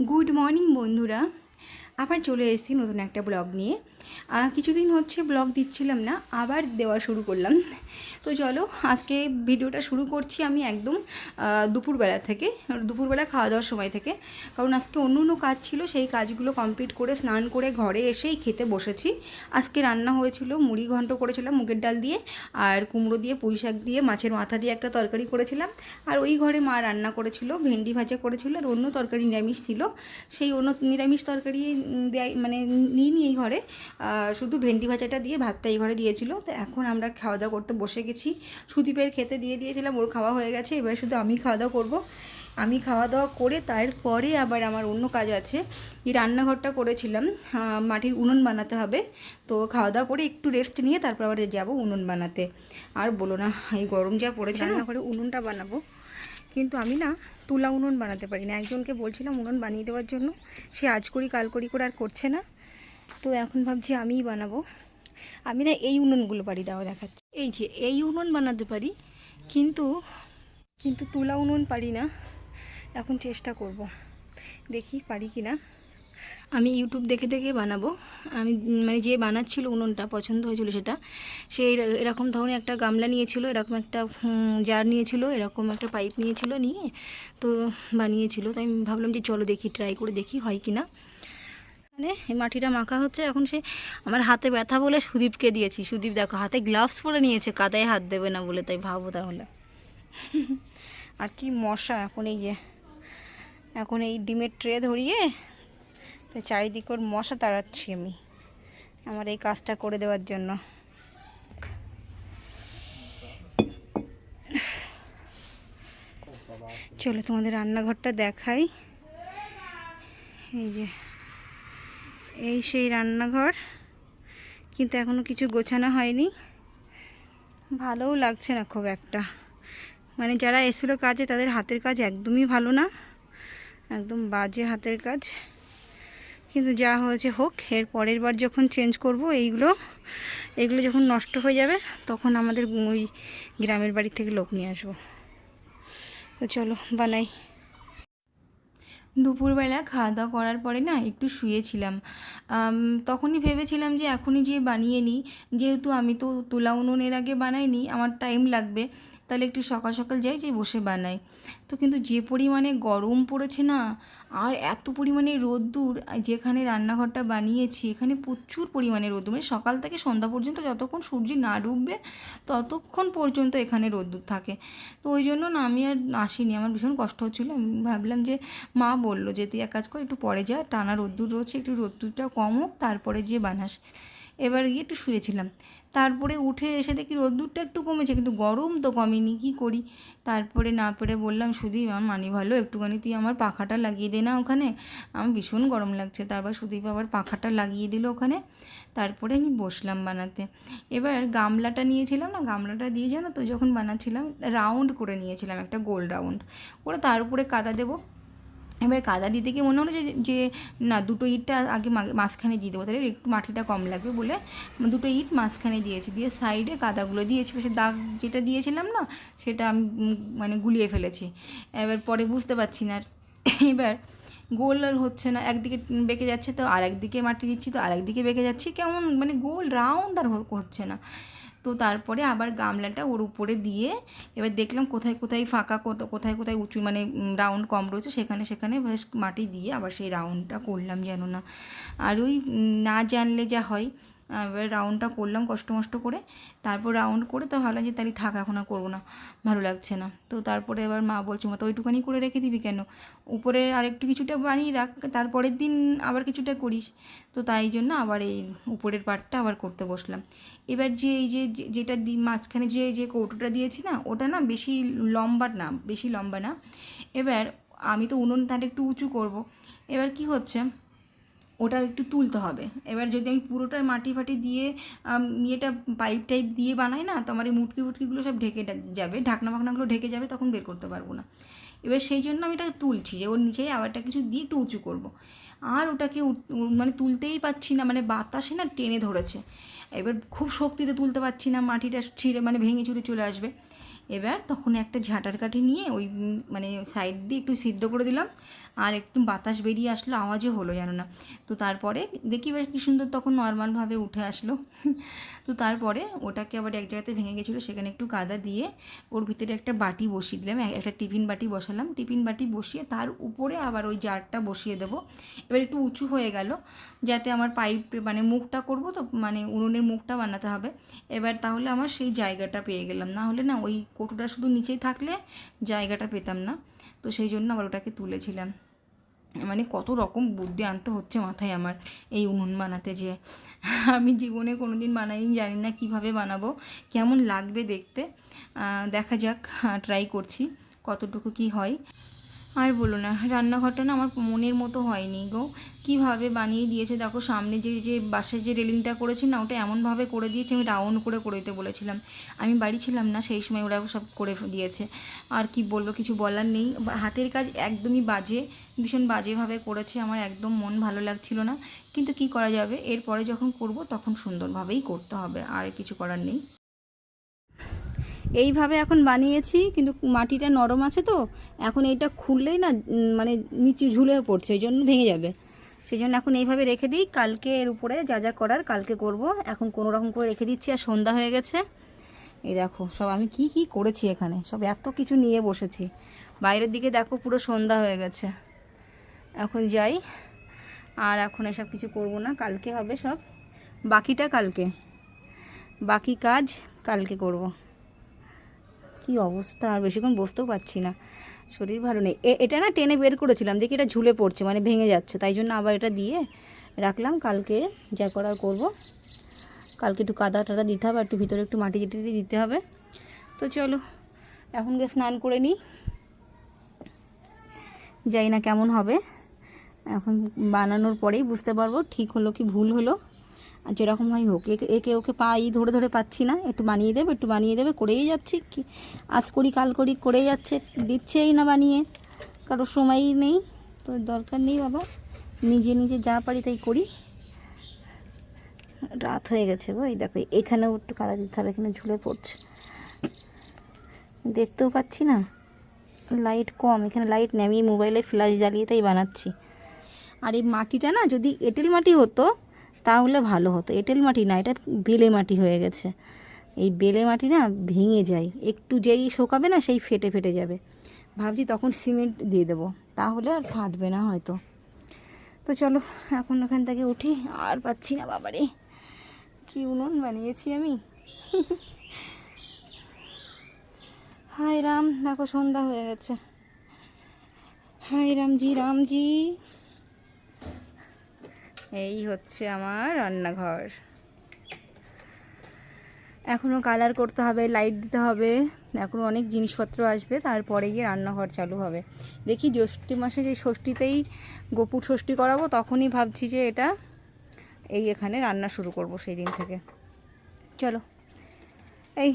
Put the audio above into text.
Good morning বন্ধুরা, আবার চলে এসেছি নতুন একটা ব্লগ নিয়ে। কিছুদিন হচ্ছে ব্লগ দিচ্ছিলাম না, আবার দেওয়া শুরু করলাম। তো চলো আজকে ভিডিওটা শুরু করছি আমি একদম দুপুরবেলা থেকে, দুপুরবেলা খাওয়া দাওয়ার সময় থেকে। কারণ আজকে অন্য অন্য কাজ ছিল, সেই কাজগুলো কমপ্লিট করে স্নান করে ঘরে এসেই খেতে বসেছি। আজকে রান্না হয়েছিল মুড়ি ঘন্ট করেছিলাম মুগের ডাল দিয়ে, আর কুমড়ো দিয়ে পুঁই শাক দিয়ে মাছের মাথা দিয়ে একটা তরকারি করেছিলাম। আর ওই ঘরে মা রান্না করেছিল, ভেন্ডি ভাজা করেছিল, আর অন্য তরকারি নিরামিষ ছিল। সেই অন্য নিরামিষ তরকারি দেয় মানে নিই এই ঘরে, শুধু ভেন্ডি ভাজাটা দিয়ে ভাতটা এই ঘরে দিয়েছিল। তো এখন আমরা খাওয়া দাওয়া করতে বসে গেছি। সুদীপের খেতে দিয়েছিলাম, ওর খাওয়া হয়ে গেছে, এবার শুধু আমি খাওয়া দাওয়া করবো। আমি খাওয়া দাওয়া করে তারপরে আবার আমার অন্য কাজ আছে। এই রান্নাঘরটা করেছিলাম, মাটির উনুন বানাতে হবে। তো খাওয়া দাওয়া করে একটু রেস্ট নিয়ে তারপর আবার যাবো উনুন বানাতে। আর বলো না, এই গরম যা পড়েছে, রান্নাঘরে উনুনটা বানাবো, কিন্তু আমি না তুলা উনুন বানাতে পারি না। একজনকে বলছিলাম উনুন বানিয়ে দেওয়ার জন্য, সে আজ করি কাল করি করে আর করছে না। তো এখন ভাবছি আমিই বানাবো। আমি না এই উনুনগুলো পারি, দাও দেখাচ্ছি। এই যে এই উনুন বানাতে পারি, কিন্তু কিন্তু তুলা উনুন পারি না। এখন চেষ্টা করব, দেখি পারি কি না। আমি ইউটিউব দেখে দেখে বানাবো। আমি মানে যে বানাচ্ছিল উনুনটা পছন্দ হয়েছিল, সেটা সে এরকম ধরনের একটা গামলা নিয়েছিল, এরকম একটা জার নিয়েছিল, এরকম একটা পাইপ নিয়েছিল, নিয়ে তো বানিয়েছিল। তো আমি ভাবলাম যে চলো দেখি, ট্রাই করে দেখি হয় কি না। মানে মাটিটা মাখা হচ্ছে এখন। সে আমার হাতে ব্যথা বলে সুদীপকে দিয়েছি। সুদীপ দেখো হাতে গ্লাভস পরে নিয়েছে, কাদায় হাত দেবে না বলে, তাই ভাবো তাহলে। আর কি মশা এখন, এই যে এখন এই ডিমের ট্রে ধরিয়ে তাই চারিদিক ওর মশা তাড়াচ্ছি আমি আমার এই কাজটা করে দেওয়ার জন্য। চলো তোমাদের রান্নাঘরটা দেখাই। এই যে এই সেই রান্নাঘর, কিন্তু এখনো কিছু গোছানো হয়নি। ভালোও লাগছে না খুব একটা। মানে যারা এসেছিলো কাজে, তাদের হাতের কাজ একদমই ভালো না, একদম বাজে হাতের কাজ। কিন্তু যা হয়েছে হোক, এর পরের বার যখন চেঞ্জ করব এইগুলো যখন নষ্ট হয়ে যাবে, তখন আমাদের ওই গ্রামের বাড়ি থেকে লোক নিয়ে আসবো। তো চলো বানাই। দুপুরবেলা খাওয়া দাওয়া করার পরে না একটু শুয়েছিলাম। তখনই ভেবেছিলাম যে এখনই যে বানিয়ে নিই, যেহেতু আমি তো তুলা উনুনের আগে বানাইনি, আমার টাইম লাগবে, তাহলে একটু সকাল সকাল যাই, যে বসে বানাই। তো কিন্তু যে পরিমাণে গরম পড়েছে না, আর এত পরিমাণে রোদ্দুর, যেখানে রান্নাঘরটা বানিয়েছি এখানে প্রচুর পরিমাণে রোদ্দুর, মানে সকাল থেকে সন্ধ্যা পর্যন্ত যতক্ষণ সূর্য না ডুববে ততক্ষণ পর্যন্ত এখানে রোদ্দুর থাকে। তো ওই জন্য না আমি আর আসিনি, আমার ভীষণ কষ্ট হচ্ছিলো। আমি ভাবলাম যে মা বললো যে তুই এক কাজ কর, একটু পরে যা, টানা রোদ্দুর রয়েছে, একটু রোদ্দুরটা কম হোক তারপরে গিয়ে বানাস। এবার গিয়ে একটু শুয়েছিলাম, তারপরে উঠে এসে দেখি রোদ্দুরটা একটু কমেছে, কিন্তু গরম তো কমেনি, কী করি। তারপরে না পেরে বললাম, সুদীপ আমার মানি ভালো, একটুখানি তুই আমার পাখাটা লাগিয়ে দে না ওখানে, আমার ভীষণ গরম লাগছে। তারপর সুদীপ আবার পাখাটা লাগিয়ে দিল ওখানে। তারপরে আমি বসলাম বানাতে। এবার গামলাটা নিয়েছিলাম না, গামলাটা দিয়ে জানো তো যখন বানাচ্ছিলাম রাউন্ড করে নিয়েছিলাম, একটা গোল রাউন্ড করে, তার উপরে কাদা দেবো। এবার কাদা দিতে গিয়ে মনে হলো যে না, দুটো ইটটা আগে মাঝখানে দিয়ে দেবো, তাহলে একটু মাটিটা কম লাগবে বলে দুটো ইট মাঝখানে দিয়েছি, দিয়ে সাইডে কাদাগুলো দিয়েছি। সে দাগ যেটা দিয়েছিলাম না, সেটা আমি মানে গুলিয়ে ফেলেছি। এবার পরে বুঝতে পারছি না, এবার গোল আর হচ্ছে না, একদিকে বেঁকে যাচ্ছে তো আর একদিকে মাটি দিচ্ছি তো আর একদিকে বেঁকে যাচ্ছি, কেমন মানে গোল রাউন্ড আর হচ্ছে না। তো তারপরে আবার গামলাটা ওর উপরে দিয়ে এবার দেখলাম কোথায় কোথায় ফাঁকা, কোথায় কোথায় উঁচু মানে রাউন্ড কম রয়েছে, সেখানে সেখানে বেশ মাটি দিয়ে আবার সেই রাউন্ডটা করলাম যেন না। আর ওই না জানলে যা হয়, এবার রাউন্ডটা করলাম কষ্ট মষ্ট করে। তারপর রাউন্ড করে তো ভাবলাম যে তাহলে থাক, এখন আর করবো না, ভালো লাগছে না। তো তারপরে এবার মা বলছে, মা তো ওইটুখানি করে রেখে দিবি কেন, উপরে আরেকটু কিছুটা বানিয়ে রাখ, তারপরের দিন আবার কিছুটা করিস। তো তাই জন্য আবার এই উপরের পার্টটা আবার করতে বসলাম। এবার যে এই যেটা মাঝখানে যে কৌটোটা দিয়েছি না, ওটা না বেশি লম্বা না। এবার আমি তো উনুন তার একটু উঁচু করব। এবার কি হচ্ছে, ওটা একটু তুলতে হবে। এবার যদি আমি পুরোটা মাটি ফাটি দিয়ে ইয়েটা পাইপ টাইপ দিয়ে বানাই না, তো আমার এই মুটকিগুলো সব ঢেকে যাবে, ঢাকনা ফাকনাগুলো ঢেকে যাবে, তখন বের করতে পারবো না। এবার সেই জন্য আমি এটাকে তুলছি, যে ওর নিচেই আবারটা কিছু দিয়ে একটু উঁচু করব। আর ওটাকে মানে তুলতেই পারছি না, মানে বাতাসে না টেনে ধরেছে। এবার খুব শক্তিতে তুলতে পারছি না, মাটিটা ছিঁড়ে মানে ভেঙে চুরে চলে আসবে। এবার তখন একটা ঝাঁটার কাঠি নিয়ে ওই মানে সাইড দিয়ে একটু ছিদ্র করে দিলাম, আর একটু বাতাস বেরিয়ে আসলো, আওয়াজও হলো জানো না। তো তারপরে দেখি বেশ কি সুন্দর তখন নর্মালভাবে উঠে আসলো। তো তারপরে ওটাকে আবার এক জায়গাতে ভেঙে গেছিলো, সেখানে একটু কাদা দিয়ে ওর ভিতরে একটা বাটি বসিয়ে দিলাম, একটা টিফিন বাটি বসালাম। টিফিন বাটি বসিয়ে তার উপরে আবার ওই জারটা বসিয়ে দেবো। এবার একটু উঁচু হয়ে গেল, যাতে আমার পাইপ মানে মুখটা করব তো, মানে উনুনের মুখটা বানাতে হবে। এবার তাহলে আমার সেই জায়গাটা পেয়ে গেলাম, না হলে না ওই কৌটোটা শুধু নিচেই থাকলে জায়গাটা পেতাম না। তো সেই জন্য আবার ওটাকে তুলেছিলাম। মানে কত রকম বুদ্ধি আনতে হচ্ছে মাথায় আমার এই উনুন বানাতে, যে আমি জীবনে কোনো দিন বানাইনি, জানি না কিভাবে বানাবো, কেমন লাগবে দেখতে। দেখা যাক, ট্রাই করছি কতটুকু কি হয়। আর বলো না, রান্নাঘরটা না আমার মনের মতো হয়নি গো। কীভাবে বানিয়ে দিয়েছে দেখো, সামনে যে বাসের যে রেলিংটা করেছে না, ওটা এমনভাবে করে দিয়েছে, আমি রাউন্ড করে দিতে বলেছিলাম। আমি বাড়ি ছিলাম না সেই সময়, ওরা সব করে দিয়েছে। আর কি বলবো, কিছু বলার নেই। হাতের কাজ একদমই বাজে, ভীষণ বাজেভাবে করেছে, আমার একদম মন ভালো লাগছিল না। কিন্তু কি করা যাবে, এরপরে যখন করব তখন সুন্দরভাবেই করতে হবে, আর কিছু করার নেই। এইভাবে এখন বানিয়েছি, কিন্তু মাটিটা নরম আছে তো, এখন এইটা খুললেই না মানে নিচু ঝুলে পড়ছে, ওই জন্য ভেঙে যাবে। সেই জন্য এখন এইভাবে রেখে দিই, কালকে এর উপরে যা যা করার কালকে করব। এখন কোনো রকম করে রেখে দিচ্ছি, আর সন্ধ্যা হয়ে গেছে। এই দেখো সব আমি কি কি করেছি এখানে, সব এত কিছু নিয়ে বসেছি। বাইরের দিকে দেখো পুরো সন্ধ্যা হয়ে গেছে। এখন যাই, আর এখন এসব কিছু করব না, কালকে হবে সব। বাকিটা কালকে, বাকি কাজ কালকে করব। কি অবস্থা, আর বেশিক্ষণ বসতেও পারছি না, শরীর ভালো নেই। এটা না টেনে বের করেছিলাম, দেখি এটা ঝুলে পড়ছে, মানে ভেঙে যাচ্ছে, তাই জন্য আবার এটা দিয়ে রাখলাম। কালকে যা করার করব। কালকে একটু কাদা টাদা দিতে হবে, একটু ভিতরে একটু মাটি চিটি দিতে হবে। তো চলো এখন গিয়ে স্নান করে নিই, যাই না কেমন হবে। এখন বানানোর পরেই বুঝতে পারবো ঠিক হলো কি ভুল হলো। আর যেরকম হয় হোক, একে ওকে পাই ধরে ধরে পাচ্ছি না, একটু বানিয়ে দেবে একটু বানিয়ে দেবে করেই যাচ্ছি, কি আজ করি কাল করি করেই যাচ্ছে, দিচ্ছেই না বানিয়ে, কারো সময়ই নেই। তো দরকার নেই বাবা, নিজে নিজে যা পারি তাই করি। রাত হয়ে গেছে গো, এই দেখো এখানেও একটু কাদা দিতে হবে, এখানে ঝুলে পড়ছে, দেখতেও পাচ্ছি না, লাইট কম, এখানে লাইট নেই, আমি মোবাইলে ফ্ল্যাশ জ্বালিয়ে তাই বানাচ্ছি। আর এই মাটিটা না যদি এঁটেল মাটি হতো তাহলে ভালো হতো, এঁটেল মাটি না, এটা বেলে মাটি হয়ে গেছে। এই বেলে মাটি না ভেঙে যায়, একটু যেই শোকাবে না সেই ফেটে ফেটে যাবে। ভাবছি তখন সিমেন্ট দিয়ে দেবো, তাহলে আর ফাটবে না হয়তো। তো চলো এখন ওখান থেকে উঠি, আর পাচ্ছি না বাবারে, কি উনুন বানিয়েছি আমি। হায় রাম, দেখো সন্ধ্যা হয়ে গেছে। হায় রামজি। এই হচ্ছে আমার রান্নাঘর। এখনও কালার করতে হবে, লাইট দিতে হবে, এখনও অনেক জিনিসপত্র আসবে, তারপরে গিয়ে রান্নাঘর চালু হবে। দেখি জ্যৈষ্ঠ মাসে যে ষষ্ঠীতেই গোপুর ষষ্ঠী করাবো, তখনই ভাবছি যে এটা এখানে রান্না শুরু করব সেই দিন থেকে। চলো এই